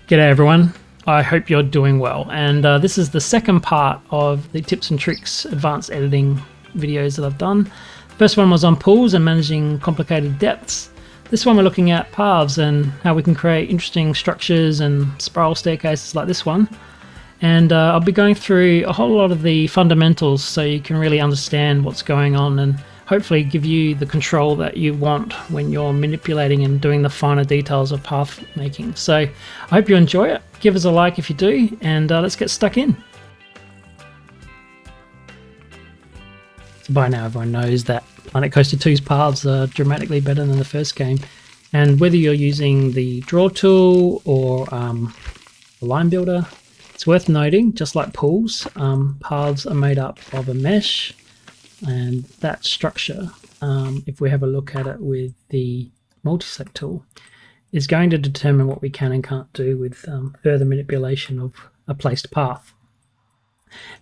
G'day everyone, I hope you're doing well, and this is the second part of the tips and tricks advanced editing videos that I've done. First one was on pools and managing complicated depths. This one we're looking at paths and how we can create interesting structures and spiral staircases like this one. And I'll be going through a whole lot of the fundamentals so you can really understand what's going on and hopefully give you the control that you want when you're manipulating and doing the finer details of path making. So I hope you enjoy it. Give us a like if you do, and let's get stuck in. So by now everyone knows that Planet Coaster 2's paths are dramatically better than the first game, and whether you're using the draw tool or the line builder, it's worth noting, just like pools, paths are made up of a mesh. And that structure, if we have a look at it with the multi-select tool, is going to determine what we can and can't do with further manipulation of a placed path.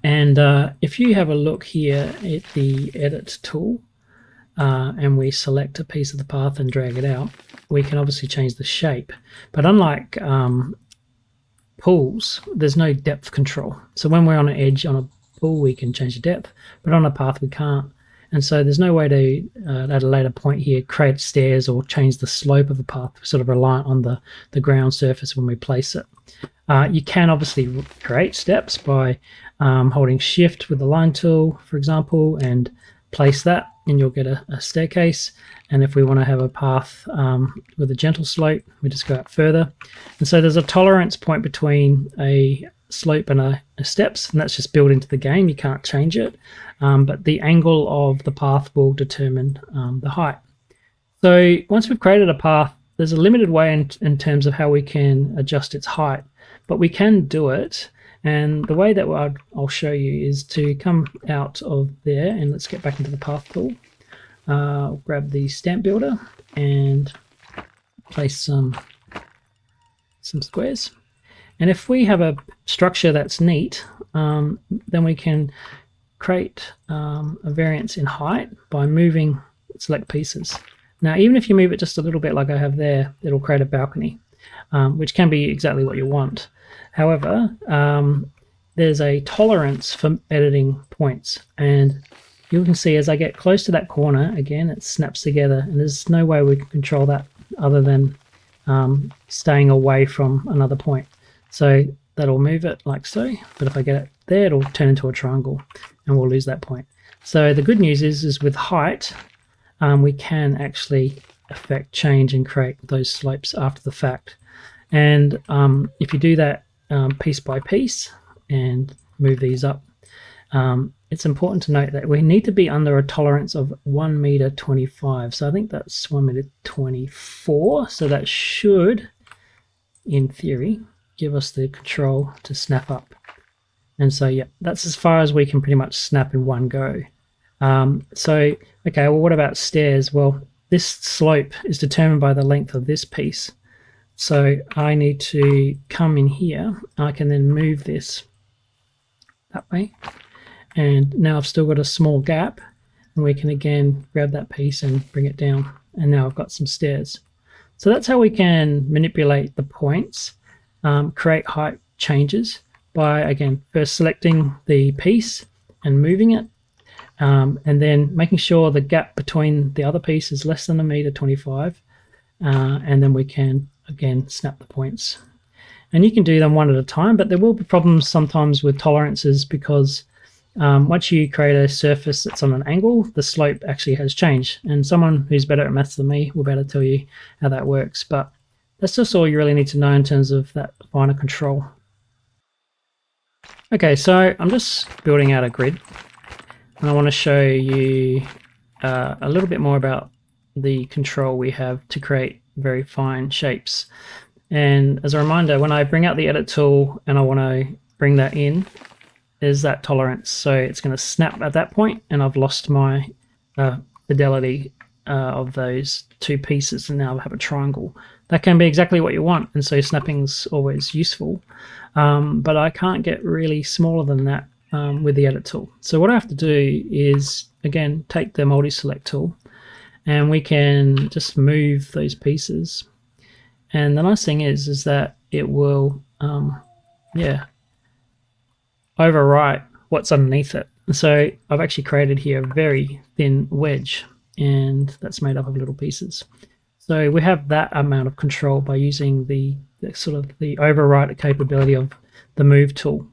And if you have a look here at the edit tool and we select a piece of the path and drag it out, we can obviously change the shape. But unlike pools, there's no depth control. So when we're on an edge on a pool, we can change the depth, but on a path we can't. And so there's no way to at a later point here create stairs or change the slope of the path. We're sort of reliant on the ground surface when we place it. You can obviously create steps by holding shift with the line tool, for example, and place that, and you'll get a staircase. And if we want to have a path with a gentle slope, we just go out further. And so there's a tolerance point between a slope and a steps, and that's just built into the game. You can't change it, but the angle of the path will determine the height. So once we've created a path, there's a limited way in terms of how we can adjust its height, but we can do it. And the way that I'll show you is to come out of there, and let's get back into the path tool. I'll grab the stamp builder and place some squares. And if we have a structure that's neat, then we can create a variance in height by moving select pieces. Now, even if you move it just a little bit like I have there, it'll create a balcony, which can be exactly what you want. However, there's a tolerance for editing points, and you can see as I get close to that corner, again, it snaps together, and there's no way we can control that other than staying away from another point. So that'll move it like so, but if I get it there, it'll turn into a triangle and we'll lose that point. So the good news is with height, we can actually affect change and create those slopes after the fact. And if you do that piece by piece and move these up, it's important to note that we need to be under a tolerance of 1.25 meters. So I think that's 1.24 meters. So that should, in theory, give us the control to snap up. And so yeah, that's as far as we can pretty much snap in one go. So okay, well, what about stairs? Well, this slope is determined by the length of this piece. So I need to come in here. I can then move this that way, and now I've still got a small gap, and we can again grab that piece and bring it down, and now I've got some stairs. So that's how we can manipulate the points, create height changes by, again, first selecting the piece and moving it, and then making sure the gap between the other piece is less than 1.25 meters, and then we can again snap the points. And you can do them one at a time, but there will be problems sometimes with tolerances because once you create a surface that's on an angle, the slope actually has changed, and someone who's better at maths than me will be able to tell you how that works. But that's just all you really need to know in terms of that finer control. Okay, so I'm just building out a grid, and I want to show you a little bit more about the control we have to create very fine shapes. And as a reminder, when I bring out the edit tool and I want to bring that in, there's that tolerance. So it's going to snap at that point, and I've lost my fidelity of those two pieces, and now I have a triangle. That can be exactly what you want, and so snapping's always useful. But I can't get really smaller than that with the edit tool. So what I have to do is, again, take the multi-select tool, and we can just move those pieces And the nice thing is that it will, yeah, overwrite what's underneath it. So I've actually created here a very thin wedge, and that's made up of little pieces. So we have that amount of control by using the sort of the overwrite capability of the move tool.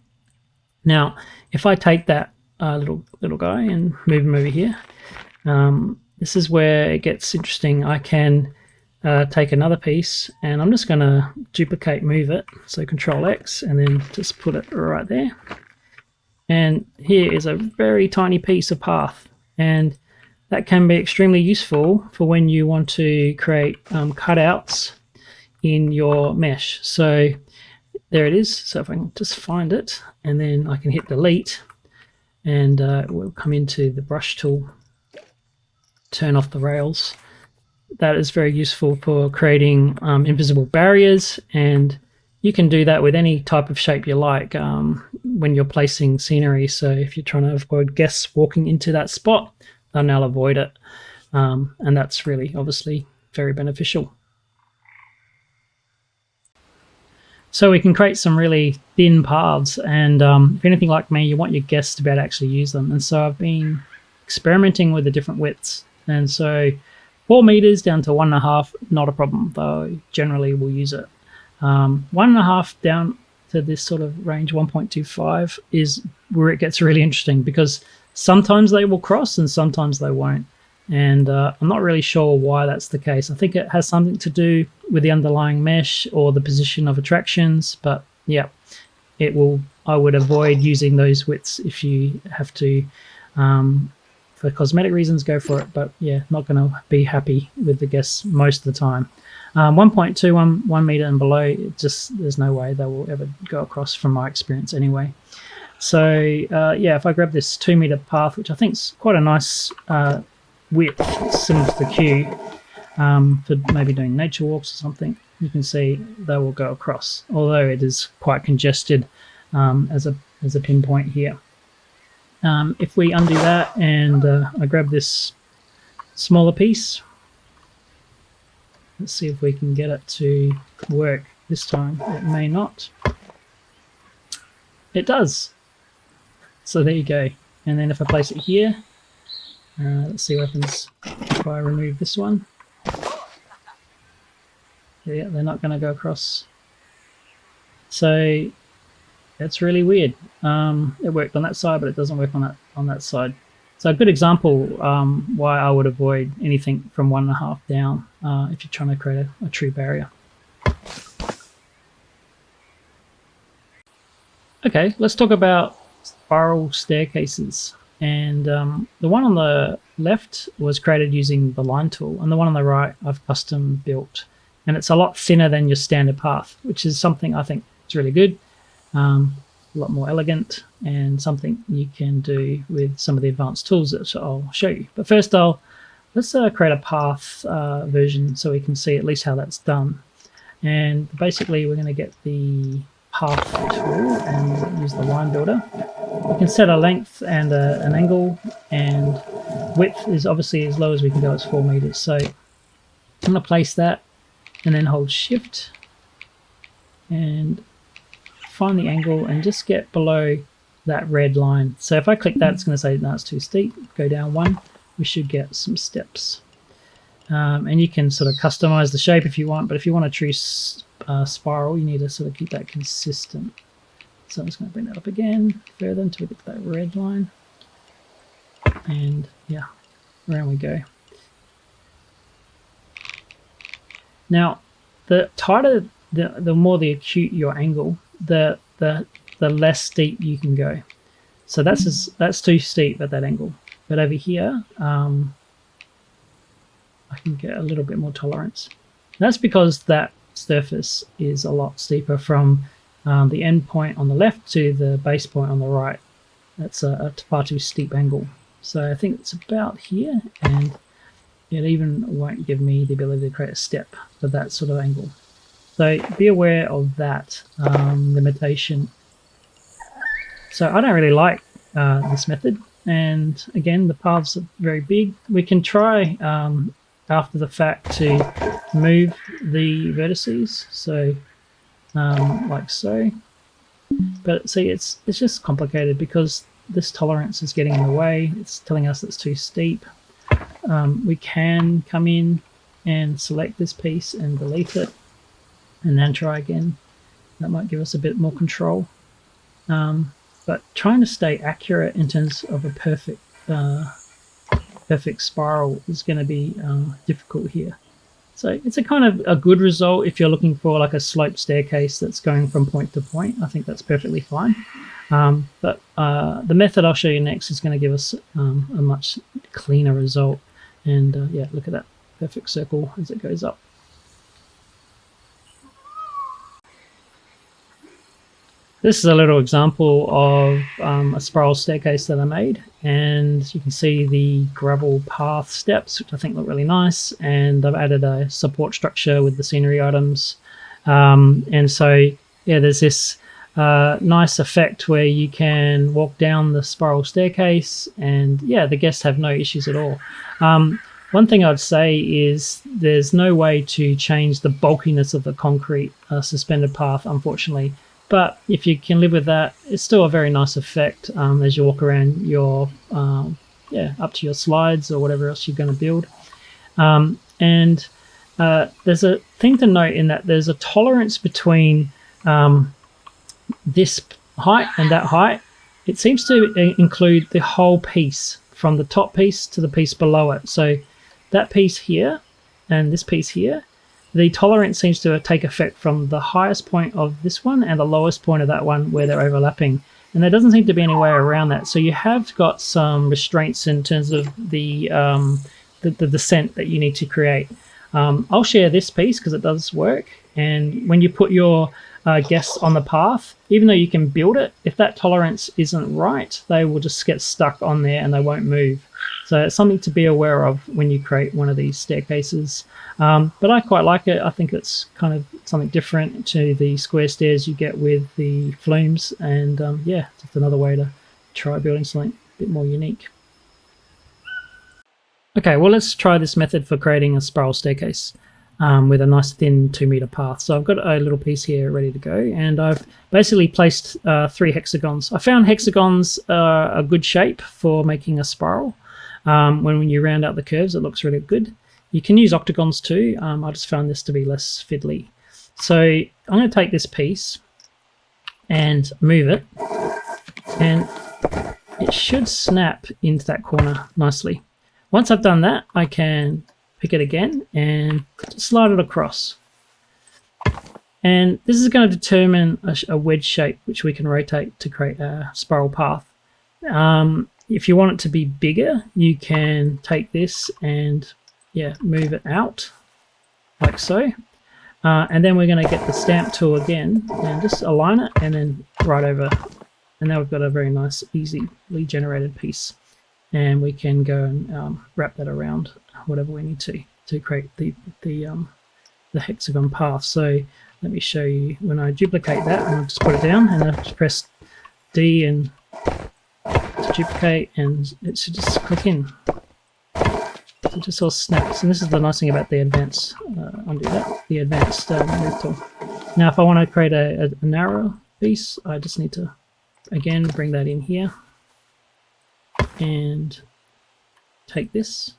Now, if I take that little guy and move him over here, this is where it gets interesting. I can take another piece, and I'm just going to duplicate move it. So Control X, and then just put it right there. And here is a very tiny piece of path, and that can be extremely useful for when you want to create cutouts in your mesh. So there it is. So if I can just find it, and then I can hit delete, and we'll come into the brush tool, turn off the rails. That is very useful for creating invisible barriers, and you can do that with any type of shape you like when you're placing scenery. So if you're trying to avoid guests walking into that spot, they'll now avoid it. And that's really obviously very beneficial. So we can create some really thin paths, and if anything like me, you want your guests to be able to actually use them. And so I've been experimenting with the different widths. And so 4 meters down to 1.5, not a problem, though generally we'll use it. 1.5 down to this sort of range, 1.25, is where it gets really interesting, because sometimes they will cross and sometimes they won't. And I'm not really sure why that's the case. I think it has something to do with the underlying mesh or the position of attractions, but yeah, it will. I would avoid using those widths if you have to. For cosmetic reasons, go for it, but yeah, not going to be happy with the guests most of the time. 1.2, 1 meter and below, it just, there's no way they will ever go across from my experience anyway. So yeah, if I grab this 2 meter path, which I think is quite a nice width, similar to the queue, for maybe doing nature walks or something, you can see they will go across, although it is quite congested as a pinpoint here. If we undo that and I grab this smaller piece, let's see if we can get it to work this time. It may not. It does. So there you go. And then if I place it here, let's see what happens if I remove this one. Yeah, they're not going to go across. So that's really weird. It worked on that side, but it doesn't work on that side. So a good example why I would avoid anything from 1.5 down if you're trying to create a true barrier. Okay, let's talk about spiral staircases. And the one on the left was created using the line tool, and the one on the right I've custom built. And it's a lot thinner than your standard path, which is something I think is really good. A lot more elegant, and something you can do with some of the advanced tools that I'll show you. But first let's create a path version so we can see at least how that's done. And basically we're going to get the path tool and use the line builder. We can set a length and an angle, and width is obviously as low as we can go, it's 4 meters. So I'm going to place that and then hold shift and find the angle and just get below that red line. So if I click that, it's going to say no, it's too steep. Go down 1. We should get some steps. And you can sort of customize the shape if you want, but if you want a true spiral, you need to sort of keep that consistent. So I'm just going to bring that up again further until we get to that red line. And yeah, around we go. Now, the tighter, the more the acute your angle, the less steep you can go. So that's too steep at that angle. But over here, I can get a little bit more tolerance. And that's because that surface is a lot steeper from the end point on the left to the base point on the right. That's a far too steep angle. So I think it's about here, and it even won't give me the ability to create a step for that sort of angle. So be aware of that limitation. So I don't really like this method. And again, the paths are very big. We can try after the fact to move the vertices, so like so. But see, it's just complicated because this tolerance is getting in the way. It's telling us it's too steep. We can come in and select this piece and delete it and then try again. That might give us a bit more control. But trying to stay accurate in terms of a perfect spiral is going to be difficult here. So it's a kind of a good result if you're looking for like a sloped staircase that's going from point to point. I think that's perfectly fine. But the method I'll show you next is going to give us a much cleaner result. And yeah, look at that perfect circle as it goes up. This is a little example of a spiral staircase that I made, and you can see the gravel path steps, which I think look really nice, and I've added a support structure with the scenery items. And so, yeah, there's this nice effect where you can walk down the spiral staircase, and yeah, the guests have no issues at all. One thing I'd say is there's no way to change the bulkiness of the concrete suspended path, unfortunately. But if you can live with that, it's still a very nice effect as you walk around your, up to your slides or whatever else you're going to build. And there's a thing to note in that there's a tolerance between this height and that height. It seems to include the whole piece, from the top piece to the piece below it. So that piece here and this piece here, the tolerance seems to take effect from the highest point of this one and the lowest point of that one where they're overlapping. And there doesn't seem to be any way around that. So you have got some restraints in terms of the descent that you need to create. I'll share this piece because it does work. And when you put your guests on the path, even though you can build it, if that tolerance isn't right, they will just get stuck on there and they won't move. So it's something to be aware of when you create one of these staircases. But I quite like it. I think it's kind of something different to the square stairs you get with the flumes. And yeah, just another way to try building something a bit more unique. Okay, well, let's try this method for creating a spiral staircase with a nice thin 2-meter path. So I've got a little piece here ready to go, and I've basically placed 3 hexagons. I found hexagons a good shape for making a spiral. When you round out the curves, it looks really good. You can use octagons too. I just found this to be less fiddly. So I'm going to take this piece and move it, and it should snap into that corner nicely. Once I've done that, I can pick it again and slide it across. And this is going to determine a wedge shape which we can rotate to create a spiral path. If you want it to be bigger, you can take this and move it out like so. And then we're going to get the stamp tool again and just align it and then right over. And now we've got a very nice, easily generated piece. And we can go and wrap that around whatever we need to create the hexagon path. So let me show you when I duplicate that, and I'll just put it down and I'll just press D and to duplicate, and it should just click in. So it just all snaps. And this is the nice thing about the advanced the advanced move tool. Now if I want to create a narrow piece, I just need to again bring that in here and take this.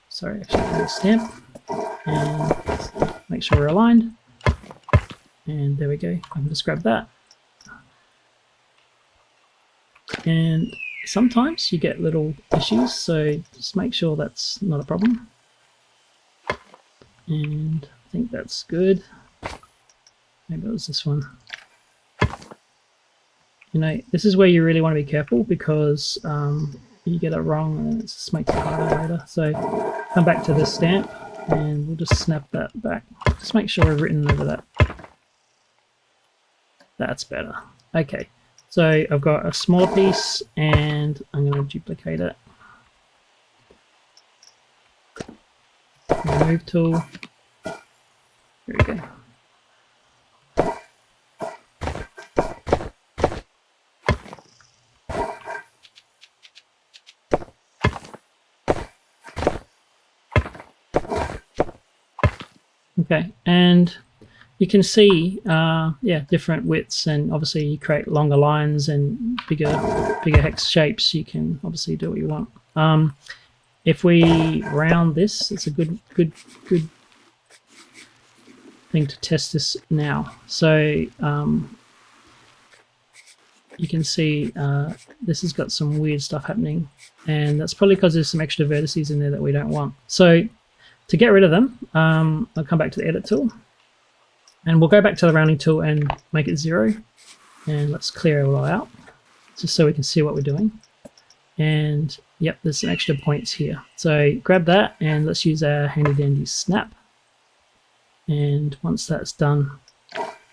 Sorry, actually I'm going to stamp and make sure we're aligned. And there we go. I can just grab that. And sometimes you get little issues, so just make sure that's not a problem. And I think that's good. Maybe it was this one. You know, this is where you really want to be careful because you get it wrong and it just makes it harder later. So come back to this stamp and we'll just snap that back. Just make sure we've written over that. That's better. Okay, so I've got a smaller piece and I'm going to duplicate it. Remove tool. There we go. Okay, and you can see, yeah, different widths, and obviously you create longer lines and bigger hex shapes. You can obviously do what you want. If we round this, it's a good thing to test this now. So you can see this has got some weird stuff happening, and that's probably because there's some extra vertices in there that we don't want. So to get rid of them, I'll come back to the edit tool, and we'll go back to the rounding tool and make it 0, and let's clear it all out just so we can see what we're doing. And yep, there's some extra points here, so grab that and let's use our handy dandy snap, and once that's done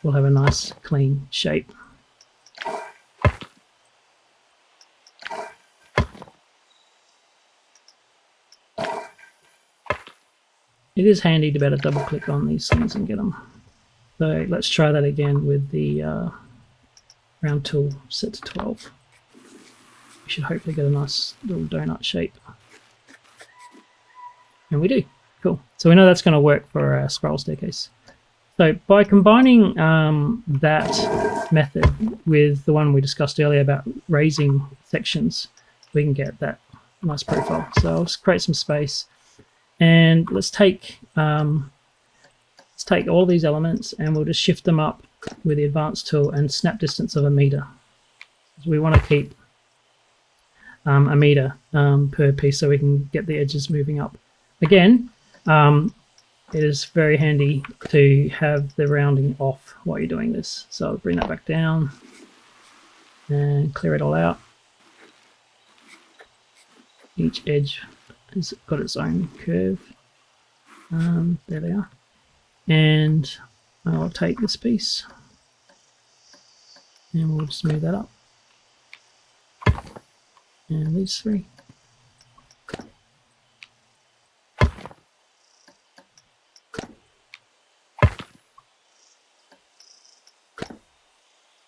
we'll have a nice clean shape. It is handy to be able to double click on these things and get them. So let's try that again with the round tool set to 12. We should hopefully get a nice little donut shape. And we do. Cool. So we know that's going to work for our spiral staircase. So by combining that method with the one we discussed earlier about raising sections, we can get that nice profile. So I'll just create some space. And let's take all these elements and we'll just shift them up with the advanced tool and snap distance of 1 meter. So we want to keep 1 meter per piece so we can get the edges moving up. Again, it is very handy to have the rounding off while you're doing this. So I'll bring that back down and clear it all out. Each edge has got its own curve. There they are. And I'll take this piece and we'll just move that up. And these 3.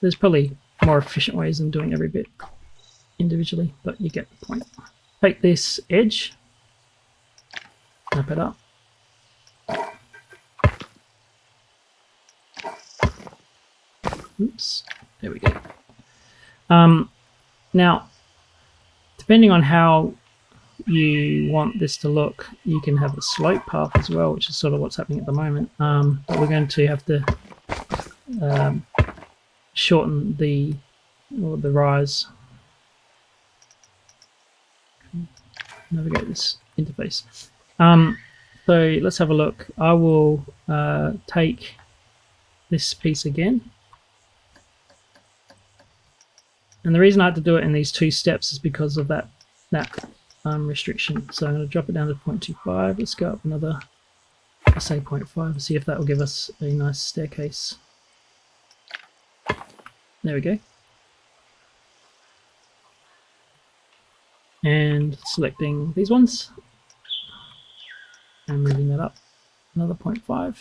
There's probably more efficient ways than doing every bit individually, but you get the point. Take this edge, snap it up. Oops, there we go. Now, depending on how you want this to look, you can have a slope path as well, which is sort of what's happening at the moment. But we're going to have to shorten the rise. Navigate this interface. So let's have a look. I will take this piece again. And the reason I had to do it in these 2 steps is because of that restriction. So I'm going to drop it down to 0.25. Let's go up another, I'll say 0.5, and see if that will give us a nice staircase. There we go. And selecting these ones and moving that up another 0.5.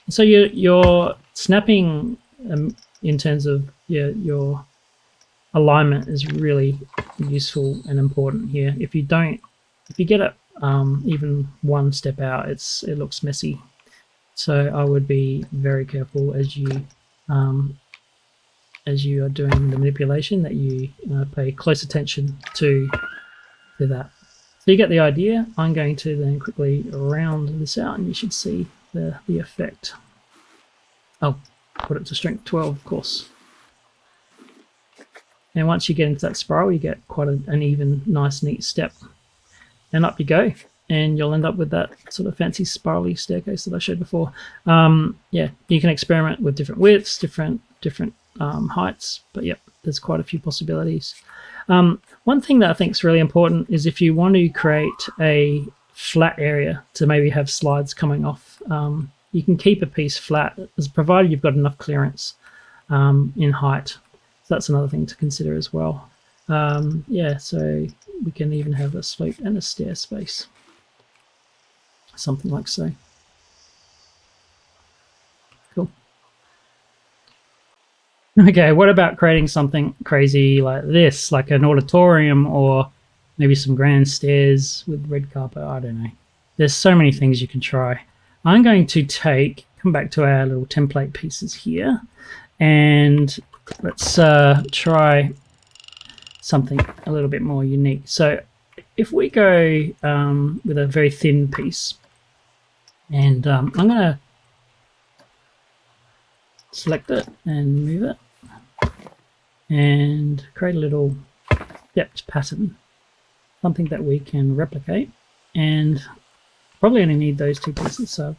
So your snapping in terms of your alignment is really useful and important here. If you get it even 1 step out, it looks messy. So I would be very careful as you are doing the manipulation that you pay close attention to that. So you get the idea. I'm going to then quickly round this out and you should see the effect. I'll put it to strength 12, of course. And once you get into that spiral, you get quite an even, nice, neat step. And up you go. And you'll end up with that sort of fancy spirally staircase that I showed before. Yeah, you can experiment with different widths, different heights, but yep, there's quite a few possibilities. One thing that I think is really important is if you want to create a flat area to maybe have slides coming off, you can keep a piece flat, as provided you've got enough clearance in height. So that's another thing to consider as well. Yeah, so we can even have a slope and a stair space, something like so. Cool. Okay, what about creating something crazy like this, like an auditorium or maybe some grand stairs with red carpet? I don't know. There's so many things you can try. I'm going to come back to our little template pieces here, and let's try something a little bit more unique. So if we go with a very thin piece, and I'm going to select it and move it and create a little stepped pattern, something that we can replicate, and probably only need those two pieces. So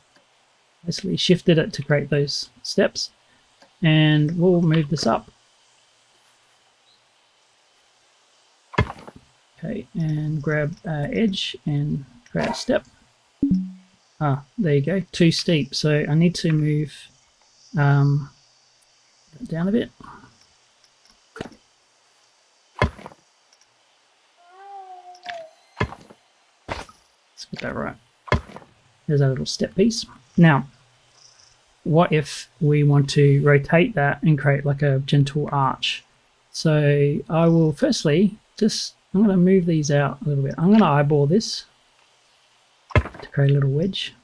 basically shifted it to create those steps, and we'll move this up. Okay, and grab edge and create a step. There you go, too steep. So I need to move that down a bit. Let's get that right. There's a little step piece. Now, what if we want to rotate that and create like a gentle arch? So I will firstly I'm going to move these out a little bit. I'm going to eyeball this to create a little wedge.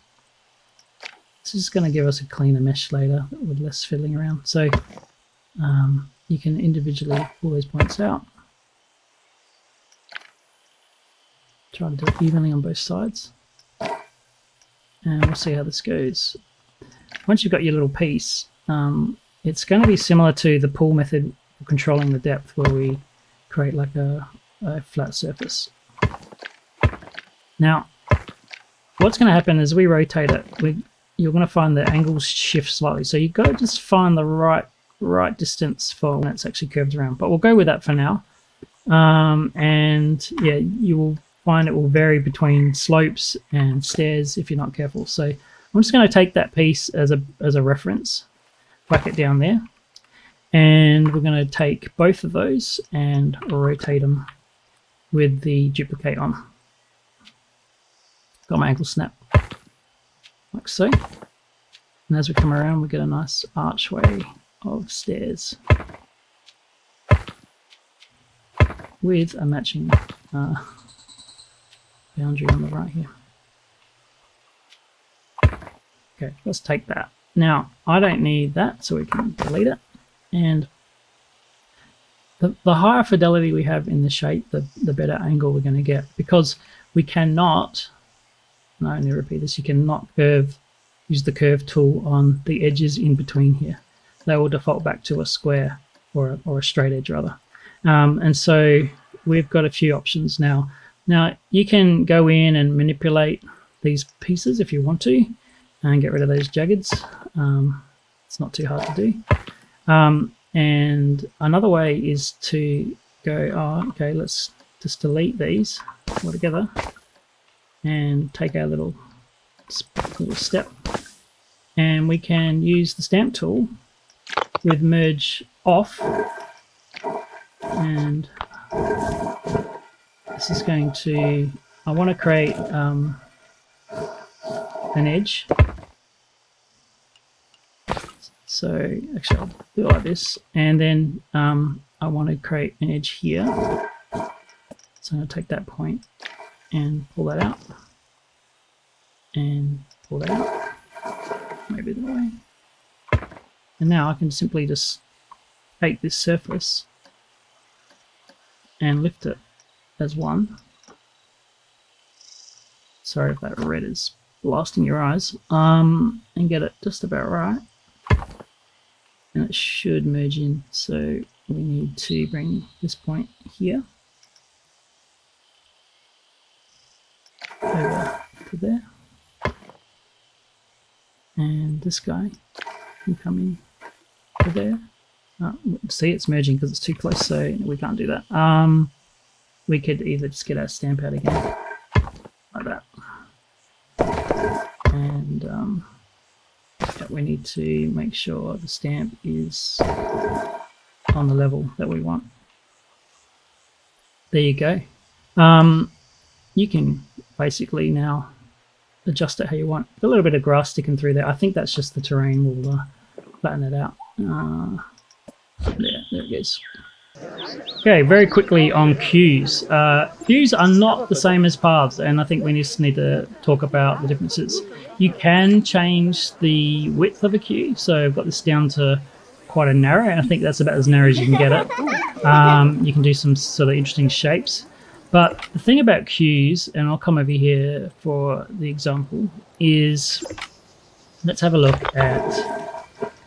This is going to give us a cleaner mesh later with less fiddling around. So you can individually pull those points out. Try to do it evenly on both sides. And we'll see how this goes. Once you've got your little piece, it's going to be similar to the pull method for controlling the depth, where we create like a flat surface. Now, what's going to happen is we rotate it. You're going to find the angles shift slightly, so you've got to just find the right distance for when it's actually curved around. But we'll go with that for now. And yeah, you will find it will vary between slopes and stairs if you're not careful. So I'm just going to take that piece as a reference, whack it down there, and we're going to take both of those and rotate them with the duplicate on. Got my ankle snap, like so. And as we come around, we get a nice archway of stairs with a matching boundary on the right here. Okay, let's take that. Now, I don't need that, so we can delete it. And the higher fidelity we have in the shape, the better angle we're going to get, because we cannot, and I only repeat this, you cannot use the curve tool on the edges in between here. They will default back to a square or a straight edge rather. And so we've got a few options now. Now you can go in and manipulate these pieces if you want to and get rid of those jaggeds. It's not too hard to do. And another way is to go, okay, let's just delete these altogether and take our little step, and we can use the stamp tool with merge off, and this is going to, I want to create an edge. So actually I'll do it like this, and then I want to create an edge here. So I'm going to take that point and pull that out, and pull that out, maybe that way. And now I can simply just take this surface and lift it as one. Sorry if that red is blasting your eyes. And get it just about right. And it should merge in, so we need to bring this point here over to there, and this guy can come in to there. See, it's merging because it's too close, so we can't do that. We could either just get our stamp out again like that, and we need to make sure the stamp is on the level that we want. There you go. You can basically now adjust it how you want. A little bit of grass sticking through there. I think that's just the terrain. We'll flatten it out. There it goes. Okay, very quickly on queues. Queues are not the same as paths, and I think we just need to talk about the differences. You can change the width of a queue, so I've got this down to quite a narrow, and I think that's about as narrow as you can get it. You can do some sort of interesting shapes. But the thing about queues, and I'll come over here for the example, is let's have a look at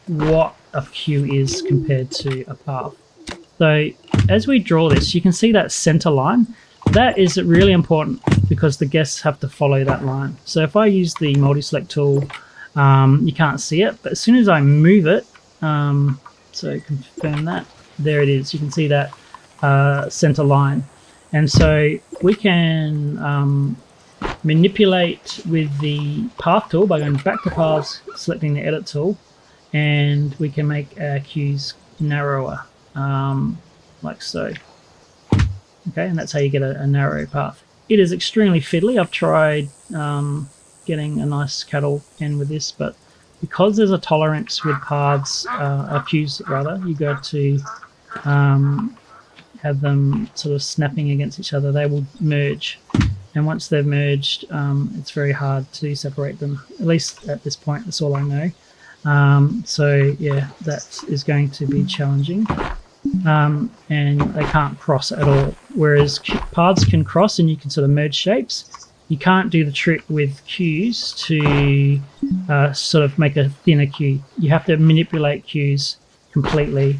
what a queue is compared to a path. So as we draw this, you can see that center line. That is really important because the guests have to follow that line. So if I use the multi-select tool, you can't see it, but as soon as I move it, so confirm that, there it is. You can see that center line. And so we can manipulate with the path tool by going back to paths, selecting the edit tool, and we can make our queues narrower. Like so. Okay, and that's how you get a narrow path. It is extremely fiddly. I've tried getting a nice cattle pen with this, but because there's a tolerance with paths, queues rather, you go to have them sort of snapping against each other, they will merge. And once they've merged, it's very hard to separate them. At least at this point, that's all I know. So yeah, that is going to be challenging. And they can't cross at all, whereas paths can cross and you can sort of merge shapes. You can't do the trick with queues to sort of make a thinner queue. You have to manipulate queues completely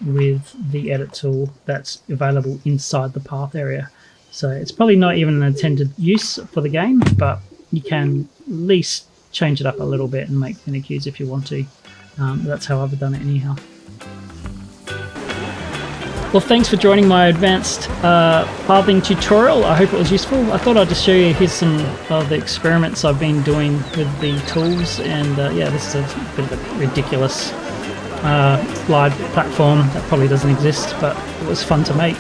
with the edit tool that's available inside the path area. So it's probably not even an intended use for the game, but you can at least change it up a little bit and make thinner queues if you want to. That's how I've done it anyhow. Well, thanks for joining my advanced pathing tutorial. I hope it was useful. I thought I'd just show you here's some of the experiments I've been doing with the tools, and yeah, this is a bit of a ridiculous slide platform that probably doesn't exist, but it was fun to make,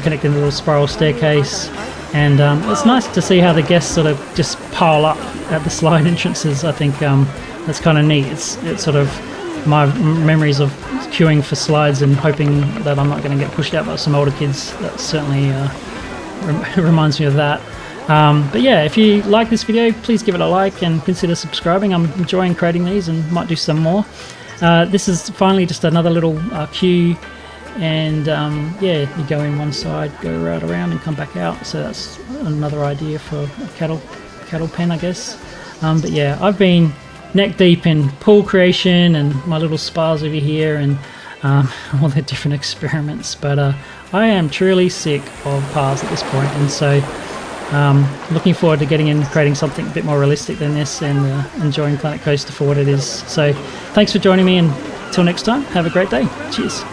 connecting a little spiral staircase, and it's nice to see how the guests sort of just pile up at the slide entrances. I think that's kind of neat. It's sort of my memories of queuing for slides and hoping that I'm not going to get pushed out by some older kids. That certainly reminds me of that. But yeah, if you like this video, please give it a like and consider subscribing. I'm enjoying creating these and might do some more. This is finally just another little queue, and yeah, you go in one side, go right around and come back out. So that's another idea for a cattle pen, I guess. But yeah, I've been neck deep in pool creation and my little spas over here and all the different experiments, but I am truly sick of paths at this point, and so looking forward to getting in, creating something a bit more realistic than this, and enjoying Planet Coaster for what it is. So thanks for joining me, and until next time, have a great day. Cheers.